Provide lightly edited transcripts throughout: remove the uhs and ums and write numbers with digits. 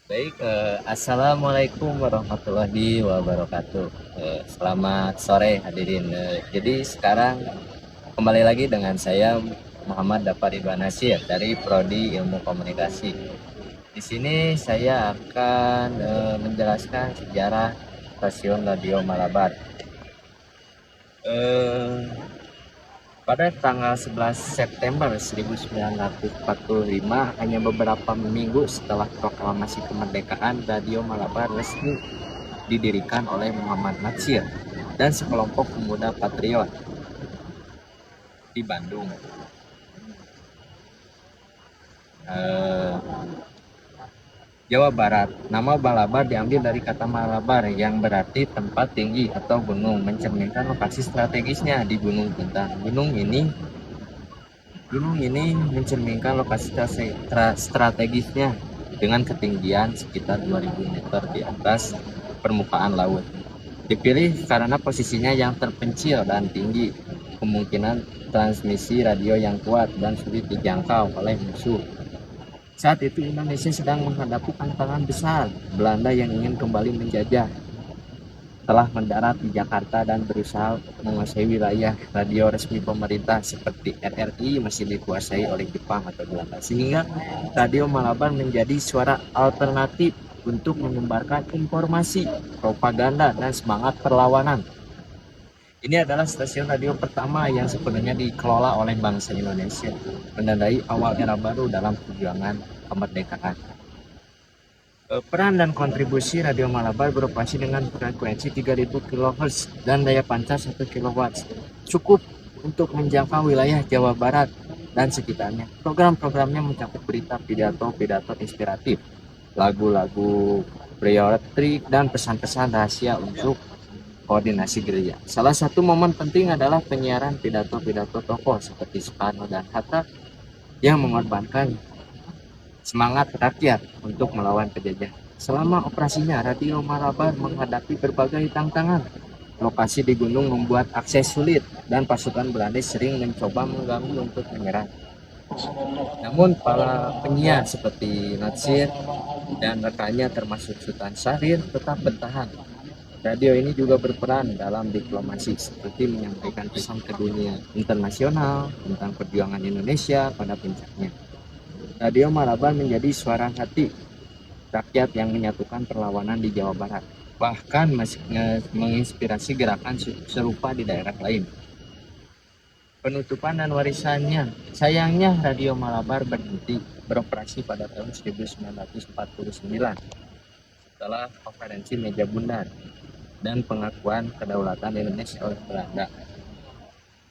Baik, assalamualaikum warahmatullahi wabarakatuh. Selamat sore hadirin. Jadi sekarang kembali lagi dengan saya Muhammad Dafar Ridwan Nasir dari Prodi Ilmu Komunikasi. Di sini saya akan menjelaskan sejarah stasiun Radio Malabar. Eh, Pada tanggal 11 September 1945, hanya beberapa minggu setelah proklamasi kemerdekaan, Radio Malabar resmi didirikan oleh Muhammad Natsir dan sekelompok pemuda patriot di Bandung. Eh, Jawa Barat. Nama Malabar diambil dari kata Malabar yang berarti tempat tinggi atau gunung, mencerminkan lokasi strategisnya di Gunung Puntang. Gunung ini mencerminkan lokasi strategisnya dengan ketinggian sekitar 2000 meter di atas permukaan laut. Dipilih karena posisinya yang terpencil dan tinggi, kemungkinan transmisi radio yang kuat dan sulit dijangkau oleh musuh. Saat itu Indonesia sedang menghadapi tantangan besar. Belanda yang ingin kembali menjajah telah mendarat di Jakarta dan berusaha menguasai wilayah. Radio resmi pemerintah seperti RRI masih dikuasai oleh Jepang atau Belanda, sehingga Radio Malabar menjadi suara alternatif untuk menyebarkan informasi, propaganda, dan semangat perlawanan. Ini adalah stasiun radio pertama yang sepenuhnya dikelola oleh bangsa Indonesia, menandai awal era baru dalam perjuangan kemerdekaan. Peran dan kontribusi Radio Malabar beroperasi dengan frekuensi 3000 kHz dan daya pancar 1 kW, cukup untuk menjangkau wilayah Jawa Barat dan sekitarnya. Program-programnya mencakup berita, pidato inspiratif, lagu-lagu patriotik, dan pesan-pesan rahasia untuk koordinasi gerilya. Salah satu momen penting adalah penyiaran pidato-pidato tokoh seperti Soekarno dan Hatta yang mengorbankan semangat rakyat untuk melawan penjajah. Selama operasinya, Radio Malabar menghadapi berbagai tantangan. Lokasi di gunung membuat akses sulit dan pasukan Belanda sering mencoba mengganggu untuk menyerang. Namun para penyiar seperti Natsir dan rekannya termasuk Sultan Syahrir tetap bertahan. Radio ini juga berperan dalam diplomasi, seperti menyampaikan pesan ke dunia internasional tentang perjuangan Indonesia pada puncaknya. Radio Malabar menjadi suara hati rakyat yang menyatukan perlawanan di Jawa Barat, bahkan masih menginspirasi gerakan serupa di daerah lain. Penutupan dan warisannya. Sayangnya Radio Malabar berhenti beroperasi pada tahun 1949 setelah konferensi meja bundar dan pengakuan kedaulatan Indonesia oleh Belanda.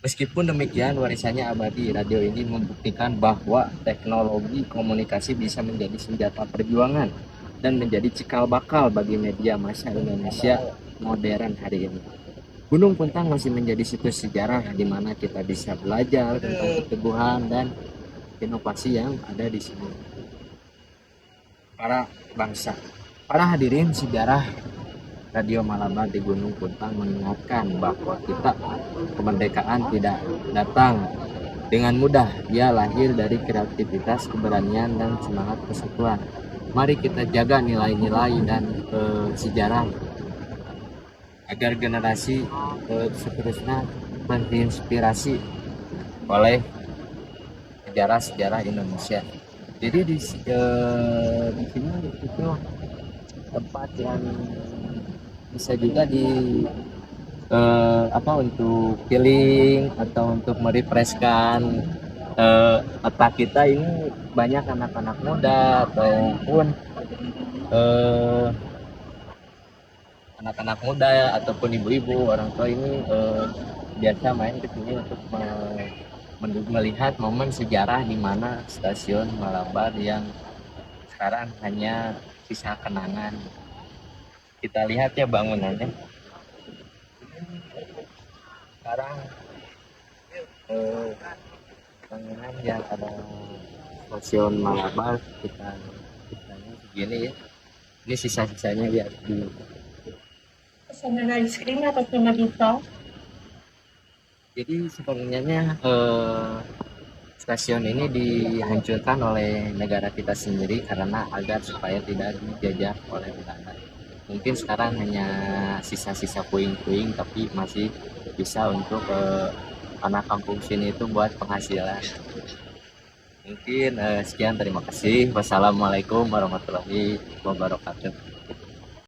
Meskipun demikian, warisannya abadi. Radio ini membuktikan bahwa teknologi komunikasi bisa menjadi senjata perjuangan dan menjadi cikal bakal bagi media massa Indonesia modern hari ini. Gunung Puntang masih menjadi situs sejarah di mana kita bisa belajar tentang keteguhan dan inovasi yang ada di sini. Para bangsa, para hadirin, sejarah Radio Malabar di Gunung Puntang mengingatkan bahwa kemerdekaan tidak datang dengan mudah. Ia lahir dari kreativitas, keberanian, dan semangat persatuan. Mari kita jaga nilai-nilai dan sejarah agar generasi seterusnya terinspirasi oleh sejarah-sejarah Indonesia. Jadi di sini itu tempat yang bisa juga untuk healing atau untuk merefreshkan otak kita. Ini banyak anak-anak muda ataupun eh, anak-anak muda ataupun ibu-ibu orang tua ini biasa main ke sini untuk melihat momen sejarah di mana stasiun Malabar yang sekarang hanya sisa kenangan. Kita lihat ya bangunannya. Sekarang bangunan yang ada stasiun Malabar kita segini ya. Ini sisa-sisanya lihat dulu. Pesanan ice cream atau cuma bisa? Jadi sebenarnya stasiun ini dihancurkan oleh negara kita sendiri karena agar supaya tidak dijajah oleh Belanda. Mungkin sekarang hanya sisa-sisa puing-puing, tapi masih bisa untuk anak kampung sini itu buat penghasilan. Mungkin sekian, terima kasih. Wassalamualaikum warahmatullahi wabarakatuh.